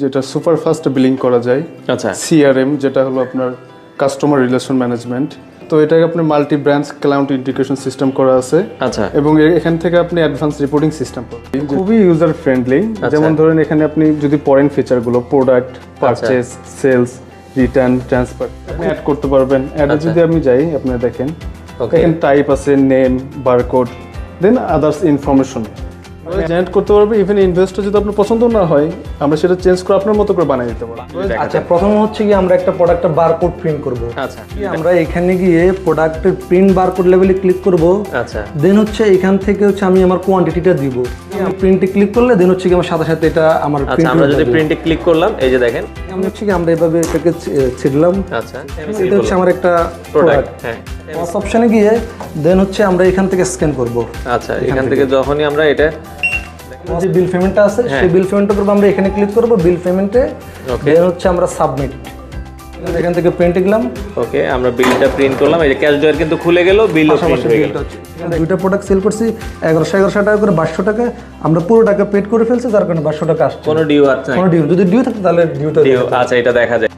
যেটা super fast billing করা যায়। আচ্ছা, সিআরএম যেটা হলো আপনার কাস্টমার রিলেশন ম্যানেজমেন্ট। তো এটাকে আপনি multi branch cloud integration system করা আছে আচ্ছা, এবং এখান থেকে আপনি অ্যাডভান্স রিপোর্টিং সিস্টেম পাবেন। খুবই ইউজার ফ্রেন্ডলি। যেমন ধরেন এখানে আপনি যদি পড়েন ফিচারগুলো product, purchase, sales, return, transfer আপনি অ্যাড করতে পারবেন। অ্যাডে যদি আমি যাই আপনি দেখেন এখানে টাইপ আছে, নেম, বারকোড, দেন আদার্স ইনফরমেশন জেনারেট করতে পারবে। ইভেন ইনভেস্টর যদি আপনার পছন্দ না হয় আমরা সেটা চেঞ্জ করে আপনার মতো করে বানিয়ে দিতে পারবো। আচ্ছা, প্রথম হচ্ছে কি আমরা একটা প্রোডাক্টের বারকোড প্রিন্ট করব। আচ্ছা, আমরা এখানে গিয়ে প্রোডাক্টের প্রিন্ট বারকোড লেভেলে ক্লিক করব। আচ্ছা, দেন হচ্ছে এখান থেকে হচ্ছে আমি আমার কোয়ান্টিটিটা দিব। প্রিন্টে ক্লিক করলে দেন হচ্ছে কি আমার সাথে সাথে এটা আমার আচ্ছা। আমরা যদি প্রিন্টে ক্লিক করলাম, এই যে দেখেন, আমরা হচ্ছে কি আমরা এভাবে এটাকে ছিড়লাম। আচ্ছা, এটা হচ্ছে আমার একটা প্রোডাক্ট। হ্যাঁ, কস্ট অপশনে গিয়ে দেন হচ্ছে আমরা এখান থেকে স্ক্যান করব। আচ্ছা, এখান থেকে যখনই আমরা এটা যে বিল পেমেন্টটা আছে সেই বিল পেমেন্টটা করব, আমরা এখানে ক্লিক করব বিল পেমেন্টে। দেন হচ্ছে আমরা সাবমিট, এখান থেকে প্রিন্টে গেলাম। ওকে, আমরা বিলটা প্রিন্ট করলাম। এই যে ক্যাশ ড্রয়ার কিন্তু খুলে গেল, বিলও প্রিন্ট হয়ে গেল। দুইটা প্রোডাক্ট সেল করছি 1100 টাকা করে, 2200 টাকা আমরা পুরো টাকা পেড করে ফেলছি, যার কারণে 2200 টাকা আসছে। কোনো ডিউ আছে? কোনো ডিউ যদি ডিউ থাকতো তাহলে ডিউটা ডিউ, আচ্ছা, এটা দেখা যায়।